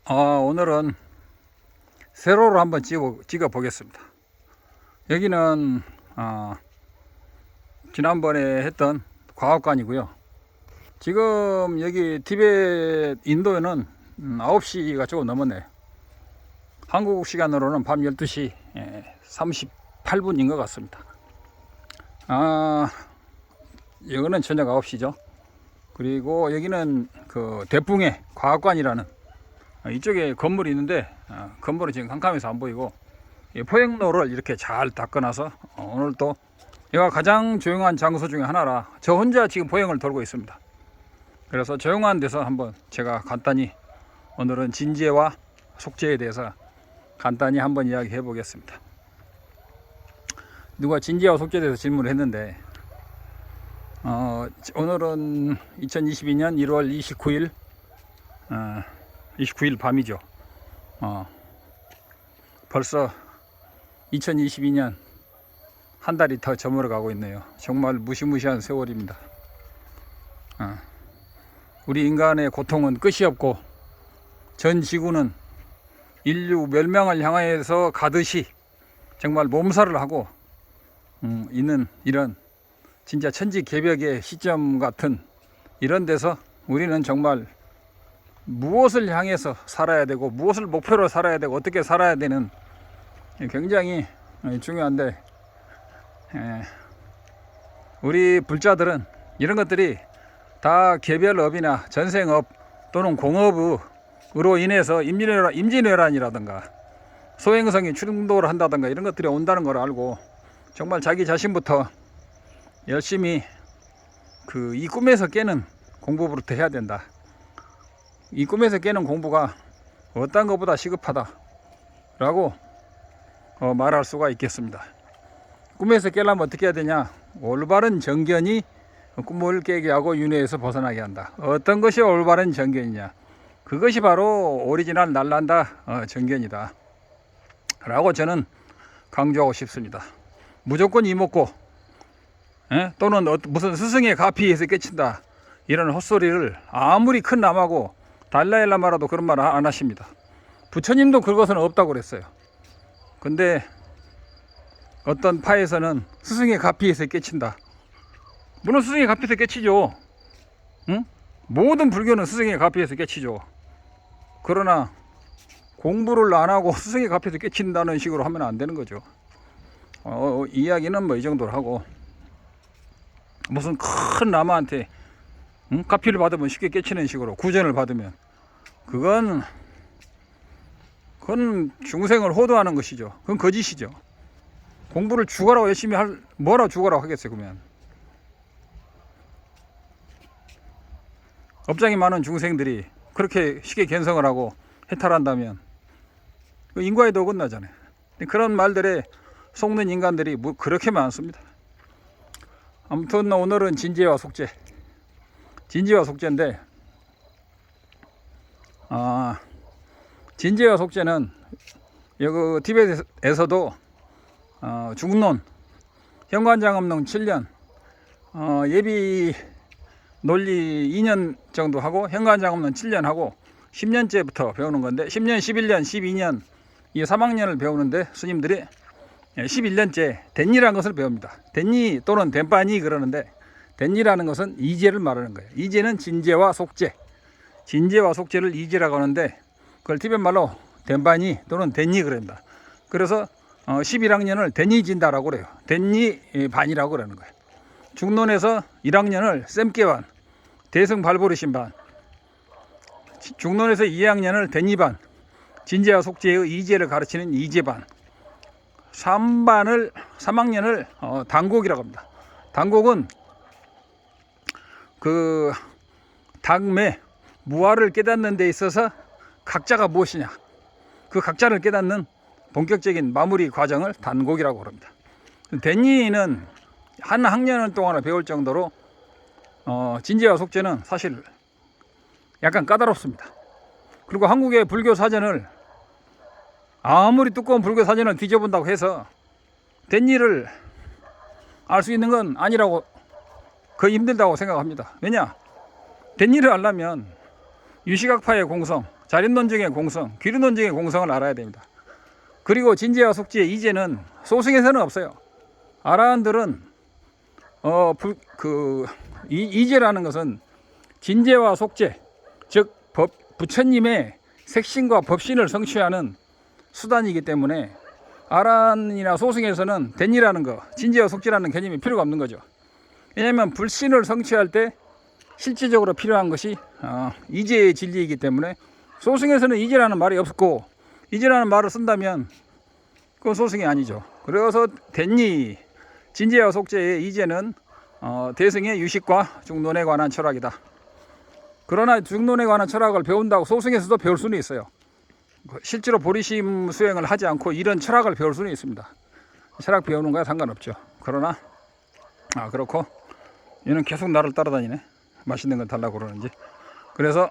오늘은 세로로 한번 찍어 보겠습니다. 여기는 지난번에 했던 과학관이고요. 지금 여기 티베트 인도에는 9시가 조금 넘었네요. 한국 시간으로는 밤 12시 38분인 것 같습니다. 여기는 저녁 9시죠. 그리고 여기는 그 대풍의 과학관이라는 이쪽에 건물이 있는데 건물은 지금 캄캄해서 안 보이고 포획로를 이렇게 잘 닦아놔서 오늘 또 여기가 가장 조용한 장소 중에 하나라 저 혼자 지금 포획을 돌고 있습니다. 그래서 조용한 데서 한번 제가 간단히 오늘은 진제와 속제에 대해서 간단히 한번 이야기해 보겠습니다. 누가 진제와 속제에 대해서 질문을 했는데 오늘은 2022년 1월 29일 밤이죠. 벌써 2022년 한 달이 더 저물어 가고 있네요. 정말 무시무시한 세월입니다. 우리 인간의 고통은 끝이 없고 전 지구는 인류 멸망을 향해서 가듯이 정말 몸살을 하고 있는 이런 진짜 천지개벽의 시점 같은 이런 데서 우리는 정말 무엇을 향해서 살아야 되고 무엇을 목표로 살아야 되고 어떻게 살아야 되는 굉장히 중요한데 우리 불자들은 이런 것들이 다 개별업이나 전생업 또는 공업으로 인해서 임진왜란이라든가 소행성이 충돌을 한다든가 이런 것들이 온다는 걸 알고 정말 자기 자신부터 열심히 이 꿈에서 깨는 공부부터 해야 된다. 이 꿈에서 깨는 공부가 어떤 것보다 시급하다라고 말할 수가 있겠습니다. 꿈에서 깨려면 어떻게 해야 되냐? 올바른 정견이 꿈을 깨게 하고 윤회에서 벗어나게 한다. 어떤 것이 올바른 정견이냐? 그것이 바로 오리지널 날란다 정견이다 라고 저는 강조하고 싶습니다. 무조건 이먹고 또는 무슨 스승의 가피에서 깨친다 이런 헛소리를 아무리 큰 남하고 달라일라마라도 그런 말 안 하십니다. 부처님도 그것은 없다고 그랬어요. 근데 어떤 파에서는 스승의 가피에서 깨친다. 물론 스승의 가피에서 깨치죠. 모든 불교는 스승의 가피에서 깨치죠. 그러나 공부를 안 하고 스승의 가피에서 깨친다는 식으로 하면 안 되는 거죠. 이야기는 뭐 이 정도로 하고 무슨 큰 남한테 가피를 받으면 쉽게 깨치는 식으로 구전을 받으면 그건 중생을 호도하는 것이죠. 그건 거짓이죠. 공부를 죽어라고 열심히 뭐라고 죽어라고 하겠어요. 그러면 업장이 많은 중생들이 그렇게 쉽게 견성을 하고 해탈한다면 인과에도 어긋나잖아요. 그런 말들에 속는 인간들이 그렇게 많습니다. 아무튼 오늘은 진제와 속제 진제와 속제는 여기 티베트에서도 중론 현관장엄론 7년 예비 논리 2년 정도 하고 현관장엄론 7년 하고 10년째부터 배우는 건데 10년, 11년, 12년 이 3학년을 배우는데 스님들이 11년째 덴니라는 것을 배웁니다. 덴니 또는 덴빠니 그러는데 덴니라는 것은 이제를 말하는 거예요. 이제는 진제와 속제. 진제와 속제를 이제라고 하는데 그걸 티베트 말로 덴빠니 또는 덴니 그럽니다. 그래서 11학년을 덴니 진다라고 그래요. 덴니 반이라고 그러는 거예요. 중론에서 1학년을 셈깨반, 대승 발보르신반. 중론에서 2학년을 덴니반, 진제와 속제의 이제를 가르치는 이제반. 3학년을 당곡이라고 합니다. 당곡은 당매 무아를 깨닫는 데 있어서 각자가 무엇이냐 그 각자를 깨닫는 본격적인 마무리 과정을 단곡이라고 합니다. 덴니는 한 학년 동안을 배울 정도로 진제와 속제는 사실 약간 까다롭습니다. 그리고 한국의 불교 사전을 아무리 두꺼운 불교 사전을 뒤져본다고 해서 덴니를 알 수 있는 건 아니라고 거의 힘들다고 생각합니다. 왜냐? 덴니를 알려면 유시각파의 공성, 자립논증의 공성, 기류논증의 공성을 알아야 됩니다. 그리고 진제와 속죄의 이제는 소승에서는 없어요. 아라한들은 이제라는 것은 진제와 속죄, 즉 부처님의 색신과 법신을 성취하는 수단이기 때문에 아라한이나 소승에서는 된이라는 거, 진제와 속죄라는 개념이 필요가 없는 거죠. 왜냐하면 불신을 성취할 때 실질적으로 필요한 것이 이제의 진리이기 때문에 소승에서는 이제라는 말이 없고, 이제라는 말을 쓴다면 그건 소승이 아니죠. 그래서 된이, 진제와 속죄의 이제는 대승의 유식과 중론에 관한 철학이다. 그러나 중론에 관한 철학을 배운다고 소승에서도 배울 수는 있어요. 실제로 보리심 수행을 하지 않고 이런 철학을 배울 수는 있습니다. 철학 배우는 거야 상관없죠. 그러나 그렇고 얘는 계속 나를 따라다니네. 맛있는 걸 달라고 그러는지. 그래서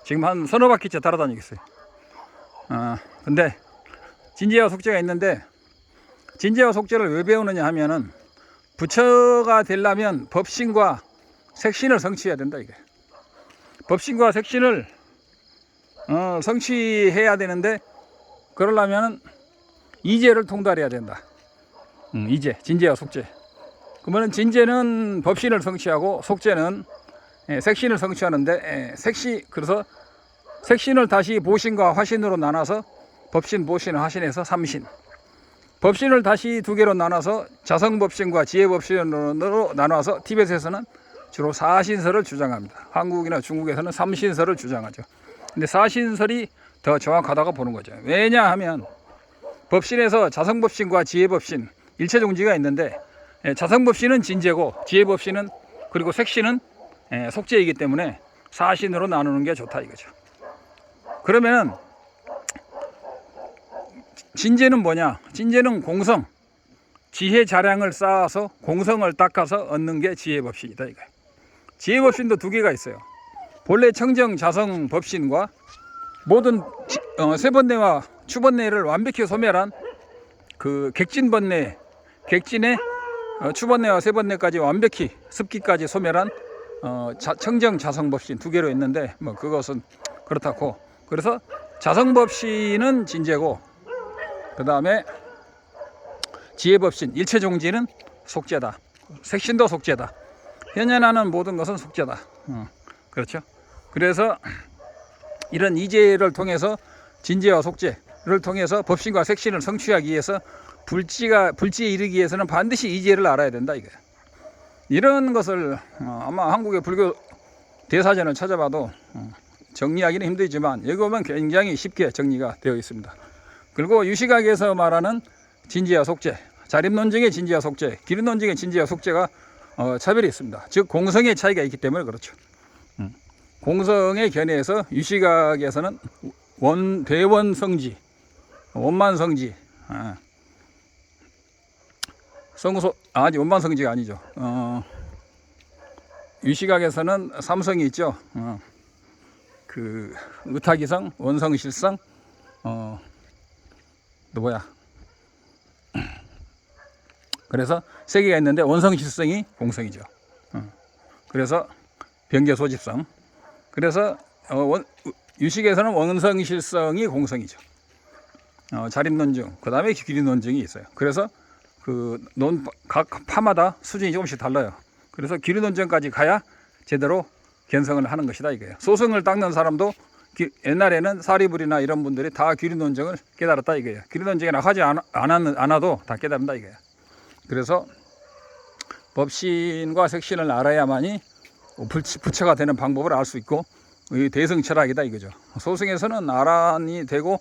지금 한 서너 바퀴째 따라다니겠어요. 근데 진제와 속죄가 있는데, 진제와 속죄를 왜 배우느냐 하면은 부처가 되려면 법신과 색신을 성취해야 된다 이게. 법신과 색신을 성취해야 되는데, 그러려면 이제를 통달해야 된다. 이제 진제와 속죄. 그러면 진제는 법신을 성취하고 속죄는 색신을 성취하는데, 그래서 색신을 다시 보신과 화신으로 나눠서 법신, 보신, 화신에서 삼신. 법신을 다시 두 개로 나눠서 자성법신과 지혜법신으로 나눠서 티벳에서는 주로 사신설을 주장합니다. 한국이나 중국에서는 삼신설을 주장하죠. 근데 사신설이 더 정확하다고 보는 거죠. 왜냐하면 법신에서 자성법신과 지혜법신, 일체종지가 있는데, 자성법신은 진제고 지혜법신은, 그리고 색신은 속죄이기 때문에 사신으로 나누는 게 좋다 이거죠. 그러면 진제는 뭐냐? 진제는 공성, 지혜 자량을 쌓아서 공성을 닦아서 얻는 게 지혜법신이다 이거예요. 지혜법신도 두 개가 있어요. 본래 청정 자성 법신과 모든 세번뇌와 추번뇌를 완벽히 소멸한 그 객진번뇌, 객진의 추번뇌와 세번뇌까지 완벽히 습기까지 소멸한 청정 자성법신 두 개로 있는데, 뭐 그것은 그렇다고. 그래서 자성법신은 진제고, 그 다음에 지혜법신, 일체종지는 속죄다. 색신도 속죄다. 현현하는 모든 것은 속죄다. 그렇죠. 그래서 이런 이제를 통해서 진제와 속죄를 통해서 법신과 색신을 성취하기 위해서 불지에 이르기 위해서는 반드시 이제를 알아야 된다 이거야. 이런 것을 아마 한국의 불교 대사전을 찾아봐도 정리하기는 힘들지만 여기 보면 굉장히 쉽게 정리가 되어 있습니다. 그리고 유시각에서 말하는 진제와 속죄, 자립논증의 진제와 속죄, 기류논증의 진제와 속죄가 차별이 있습니다. 즉 공성의 차이가 있기 때문에 그렇죠. 공성의 견해에서 유시각에서는 대원성지, 원만성지, 원만성지가 아니죠. 유시각에서는 삼성이 있죠. 그 의타기성, 원성실성, 그래서 세 개가 있는데 원성실성이 공성이죠. 그래서 병계소집성. 그래서 유식에서는 원성실성이 공성이죠. 자립논증, 그 다음에 기류논증이 있어요. 그래서 각 파마다 수준이 조금씩 달라요. 그래서 기류논증까지 가야 제대로 견성을 하는 것이다 이거예요. 소승을 닦는 사람도 옛날에는 사리불이나 이런 분들이 다 기류논증을 깨달았다 이거예요. 기류논증이나 하지 않아도 다 깨달은다 이거예요. 그래서 법신과 색신을 알아야만이 부처가 되는 방법을 알 수 있고, 이 대승철학이다 이거죠. 소승에서는 아란이 되고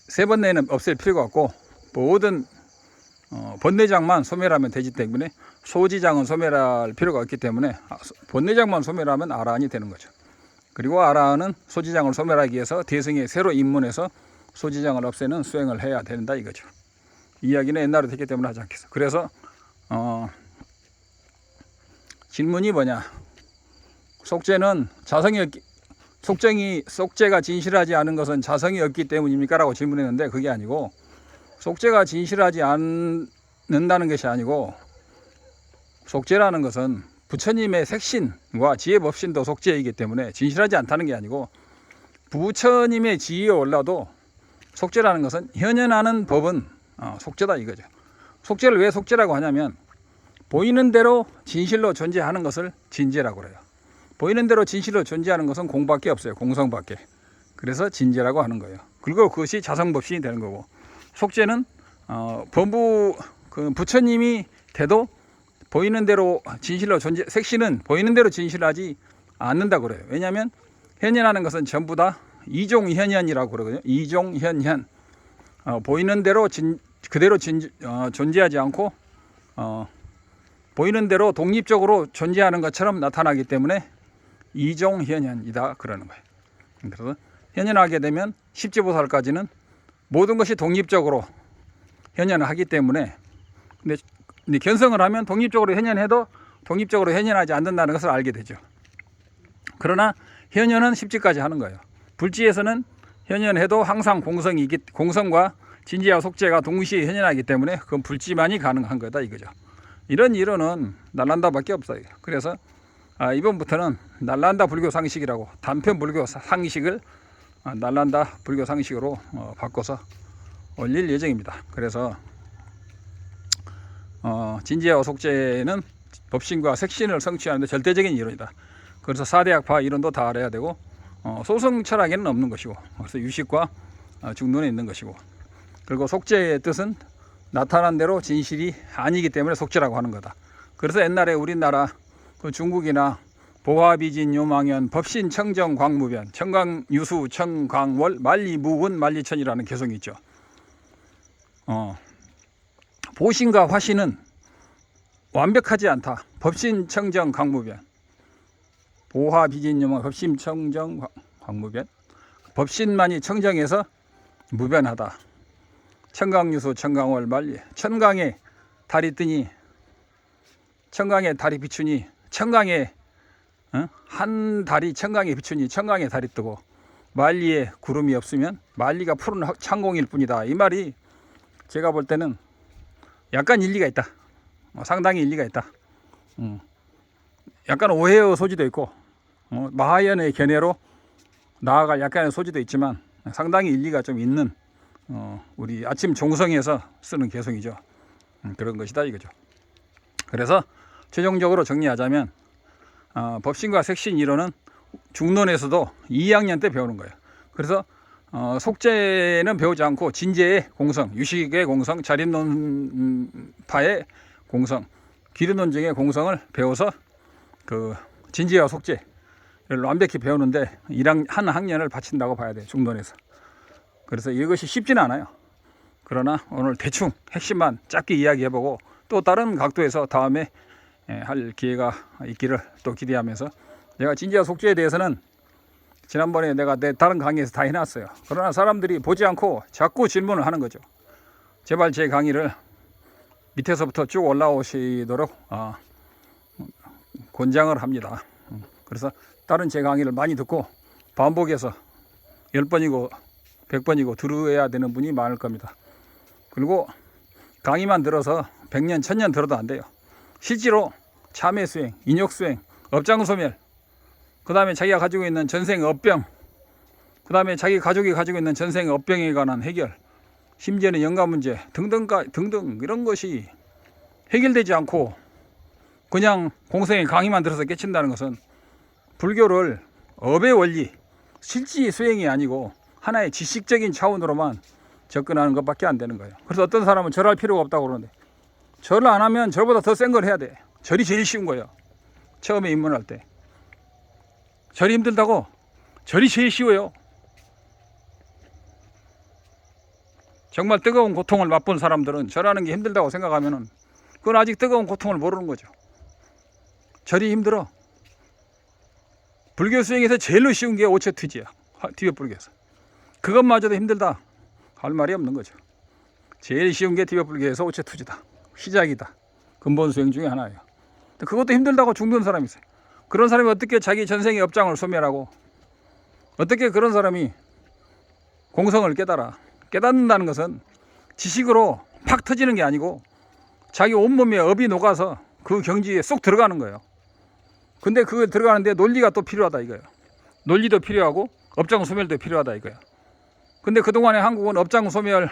세 번뇌는 없앨 필요가 없고 모든 번뇌장만 소멸하면 되기 때문에 소지장은 소멸할 필요가 없기 때문에 번뇌장만 소멸하면 아란이 되는 거죠. 그리고 아란은 소지장을 소멸하기 위해서 대승에 새로 입문해서 소지장을 없애는 수행을 해야 된다 이거죠. 이야기는 옛날에 됐기 때문에 하지 않겠어. 그래서 질문이 뭐냐? 속죄는 속죄가 진실하지 않은 것은 자성이 없기 때문입니까? 라고 질문했는데 그게 아니고, 속죄가 진실하지 않는다는 것이 아니고, 속죄라는 것은 부처님의 색신과 지혜법신도 속죄이기 때문에 진실하지 않다는 게 아니고, 부처님의 지위에 올라도 속죄라는 것은 현현하는 법은 속죄다 이거죠. 속죄를 왜 속죄라고 하냐면, 보이는 대로 진실로 존재하는 것을 진재라고 그래요. 보이는 대로 진실로 존재하는 것은 공밖에 없어요. 공성밖에. 그래서 진재라고 하는 거예요. 그리고 그것이 자성법신이 되는 거고, 속죄는 부처님이 돼도 보이는 대로 진실로 존재, 색신은 보이는 대로 진실하지 않는다 그래요. 왜냐하면 현현하는 것은 전부 다 이종현현이라고 그러거든요. 이종현현. 보이는 대로 그대로 존재하지 않고 보이는 대로 독립적으로 존재하는 것처럼 나타나기 때문에 이종현현이다 그러는 거예요. 그래서 현현하게 되면 십지보살까지는 모든 것이 독립적으로 현현을 하기 때문에, 근데 견성을 하면 독립적으로 현현해도 독립적으로 현현하지 않는다는 것을 알게 되죠. 그러나 현현은 십지까지 하는 거예요. 불지에서는 현현해도 항상 공성과 진지와 속죄가 동시에 현현하기 때문에 그건 불지만이 가능한 거다 이거죠. 이런 이론은 날란다밖에 없어요. 그래서 이번부터는 날란다 불교 상식이라고, 단편 불교 상식을 날란다 불교 상식으로 바꿔서 올릴 예정입니다. 그래서 진지와 속죄는 법신과 색신을 성취하는 데 절대적인 이론이다. 그래서 사대학파 이론도 다 알아야 되고, 소승 철학에는 없는 것이고, 그래서 유식과 중론에 있는 것이고, 그리고 속죄의 뜻은 나타난 대로 진실이 아니기 때문에 속죄라고 하는 거다. 그래서 옛날에 우리나라 중국이나 보화비진 요망현 법신 청정 광무변 청강유수 청광월 만리무군 만리천이라는 개성이 있죠. 보신과 화신은 완벽하지 않다. 법신 청정 광무변, 보화비진 요망 법신 청정 광무변, 법신만이 청정해서 무변하다. 청강유수 청강월 만리, 천강에 달이 뜨니, 청강에 달이 비추니, 청강에 한 달이 청강에 비추니 청강에 달이 뜨고, 만리에 구름이 없으면 만리가 푸른 창공일 뿐이다. 이 말이 제가 볼 때는 약간 일리가 있다. 상당히 일리가 있다. 약간 오해의 소지도 있고, 마하연의 견해로 나아갈 약간의 소지도 있지만 상당히 일리가 좀 있는 우리 아침 종성에서 쓰는 개성이죠. 그런 것이다 이거죠. 그래서 최종적으로 정리하자면, 법신과 색신 이론은 중론에서도 2학년 때 배우는 거예요. 그래서 속죄는 배우지 않고 진재의 공성, 유식의 공성, 자립론파의 공성, 기르논증의 공성을 배워서 그 진재와 속죄를 완벽히 배우는데 한 학년을 바친다고 봐야 돼요, 중론에서. 그래서 이것이 쉽지는 않아요. 그러나 오늘 대충 핵심만 짧게 이야기해보고, 또 다른 각도에서 다음에 할 기회가 있기를 또 기대하면서, 제가 진지와 속죄에 대해서는 지난번에 내가 내 다른 강의에서 다 해놨어요. 그러나 사람들이 보지 않고 자꾸 질문을 하는 거죠. 제발 제 강의를 밑에서부터 쭉 올라오시도록 권장을 합니다. 그래서 다른 제 강의를 많이 듣고 반복해서 10번이고 100번이고 들어야 되는 분이 많을 겁니다. 그리고 강의만 들어서 100년 1000년 들어도 안 돼요. 실제로 참회 수행, 인욕 수행, 업장 소멸, 그 다음에 자기가 가지고 있는 전생 업병, 그 다음에 자기 가족이 가지고 있는 전생 업병에 관한 해결, 심지어는 영가 문제 등등 이런 것이 해결되지 않고 그냥 공성의 강의만 들어서 깨친다는 것은 불교를 업의 원리, 실지 수행이 아니고 하나의 지식적인 차원으로만 접근하는 것밖에 안 되는 거예요. 그래서 어떤 사람은 절할 필요가 없다고 그러는데, 절을 안 하면 절보다 더 센 걸 해야 돼. 절이 제일 쉬운 거예요. 처음에 입문할 때. 절이 힘들다고? 절이 제일 쉬워요. 정말 뜨거운 고통을 맛본 사람들은 절하는 게 힘들다고 생각하면은 그건 아직 뜨거운 고통을 모르는 거죠. 절이 힘들어. 불교 수행에서 제일로 쉬운 게 오체투지야. 디벼불교에서. 그것마저도 힘들다 할 말이 없는 거죠. 제일 쉬운 게 디벼불교에서 오체투지다. 시작이다. 근본 수행 중에 하나예요. 그것도 힘들다고 죽는 사람이 있어요. 그런 사람이 어떻게 자기 전생의 업장을 소멸하고, 어떻게 그런 사람이 공성을 깨닫는다는 것은 지식으로 팍 터지는 게 아니고 자기 온몸에 업이 녹아서 그 경지에 쏙 들어가는 거예요. 근데 그거 들어가는데 논리가 또 필요하다 이거예요. 논리도 필요하고 업장 소멸도 필요하다 이거예요. 근데 그동안에 한국은 업장 소멸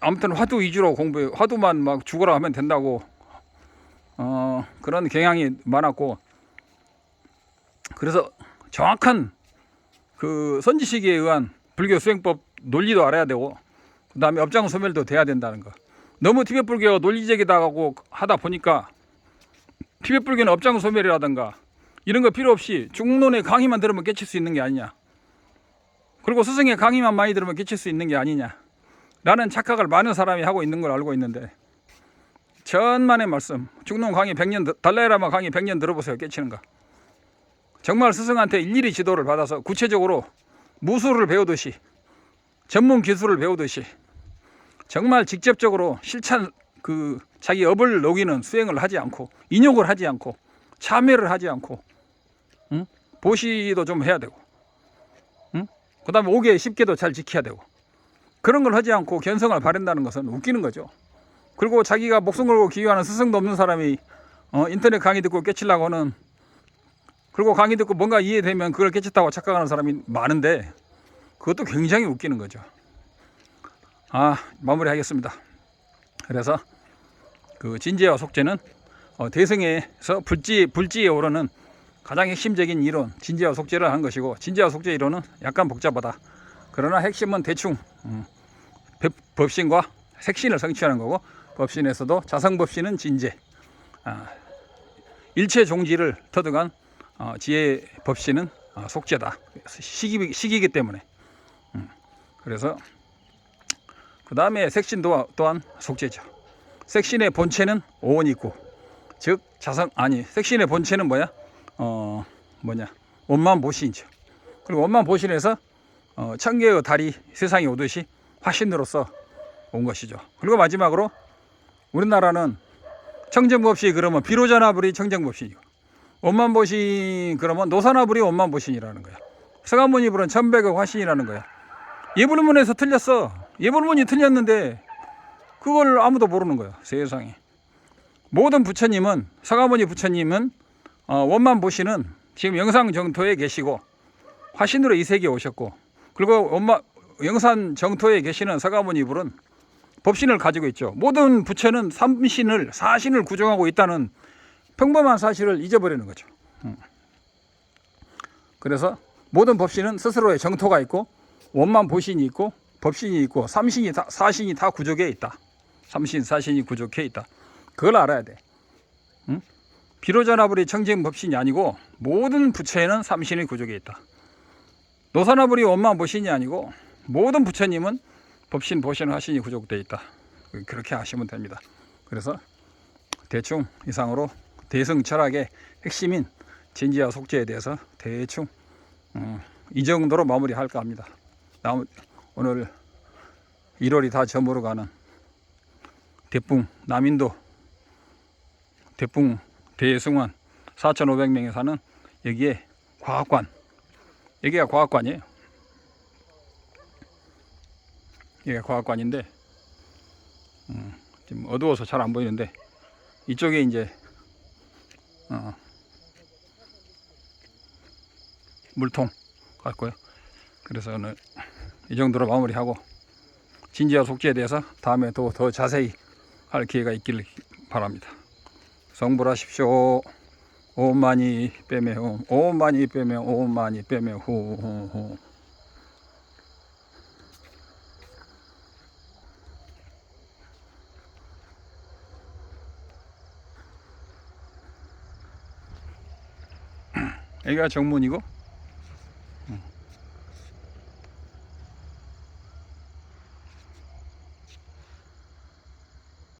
아무튼 화두 위주로 공부해. 화두만 막 죽어라 하면 된다고 그런 경향이 많았고, 그래서 정확한 그 선지시기에 의한 불교 수행법 논리도 알아야 되고, 그 다음에 업장 소멸도 돼야 된다는 거. 너무 티베트 불교가 논리적이다고 하다 보니까 티베트 불교는 업장 소멸이라든가 이런 거 필요 없이 중론의 강의만 들으면 깨칠 수 있는 게 아니냐, 그리고 스승의 강의만 많이 들으면 깨칠 수 있는 게 아니냐 라는 착각을 많은 사람이 하고 있는 걸 알고 있는데, 천만의 말씀, 중론 강의 100년, 달라이라마 강의 100년 들어보세요. 깨치는 거. 정말 스승한테 일일이 지도를 받아서 구체적으로 무술을 배우듯이, 전문 기술을 배우듯이 정말 직접적으로 실천, 그 자기 업을 녹이는 수행을 하지 않고, 인욕을 하지 않고, 참회를 하지 않고, 보시도 좀 해야 되고, 그 다음에 5개 10개도 잘 지켜야 되고, 그런 걸 하지 않고 견성을 바른다는 것은 웃기는 거죠. 그리고 자기가 목숨 걸고 기여하는 스승도 없는 사람이 인터넷 강의 듣고 깨치려고 하는, 그리고 강의 듣고 뭔가 이해되면 그걸 깨쳤다고 착각하는 사람이 많은데, 그것도 굉장히 웃기는 거죠. 마무리하겠습니다. 그래서 그 진제와 속죄는 대승에서 불지에 오르는 가장 핵심적인 이론, 진제와 속죄를 한 것이고, 진제와 속죄 이론은 약간 복잡하다. 그러나 핵심은 대충 법신과 색신을 성취하는 거고, 법신에서도 자성법신은 진제, 일체 종지를 터득한 지혜 법신은 속죄다. 시기이기 때문에. 그래서 그 다음에 색신 또한 속죄죠. 색신의 본체는 오온이 있고, 즉 색신의 본체는 원만보신이죠. 그리고 원만보신에서 천개의 달이 세상에 오듯이 화신으로서 온 것이죠. 그리고 마지막으로 우리나라는 청정법신 그러면 비로자나불이 청정법신이고, 원만보신 그러면 노사나불이 원만보신이라는 거야. 서가모니불은 천백의 화신이라는 거야. 예불문에서 틀렸어. 예불문이 틀렸는데 그걸 아무도 모르는 거야, 세상에. 모든 부처님은, 서가모니 부처님은 원만보신은 지금 영상정토에 계시고 화신으로 이 세계에 오셨고, 그리고 영산 정토에 계시는 서가모니 불은 법신을 가지고 있죠. 모든 부처는 삼신을, 사신을 구정하고 있다는 평범한 사실을 잊어버리는 거죠. 그래서 모든 법신은 스스로의 정토가 있고, 원만보신이 있고, 법신이 있고, 사신이 다 구족해 있다. 삼신, 사신이 구족해 있다. 그걸 알아야 돼. 비로자나불이 청정법신이 아니고 모든 부처에는 삼신이 구족해 있다. 노사나불이 원만보신이 아니고 모든 부처님은 법신, 보신, 화신이 구족되어 있다. 그렇게 하시면 됩니다. 그래서 대충 이상으로 대승 철학의 핵심인 진지와 속죄에 대해서 대충 이 정도로 마무리할까 합니다. 오늘 1월이 다 저물어 가는 대풍 남인도 대풍 대승원 4,500명에 사는 여기에 과학관, 여기가 과학관이에요. 여기가 과학관인데 지금 어두워서 잘 안 보이는데, 이쪽에 이제 물통 같고요. 그래서 오늘 이 정도로 마무리하고, 진지와 속죄에 대해서 다음에 또 더 자세히 할 기회가 있기를 바랍니다. 성불하십시오. 옴 많이 빼매 옴, 옴 많이 빼매 옴 많이 빼매 후. 여기가 정문이고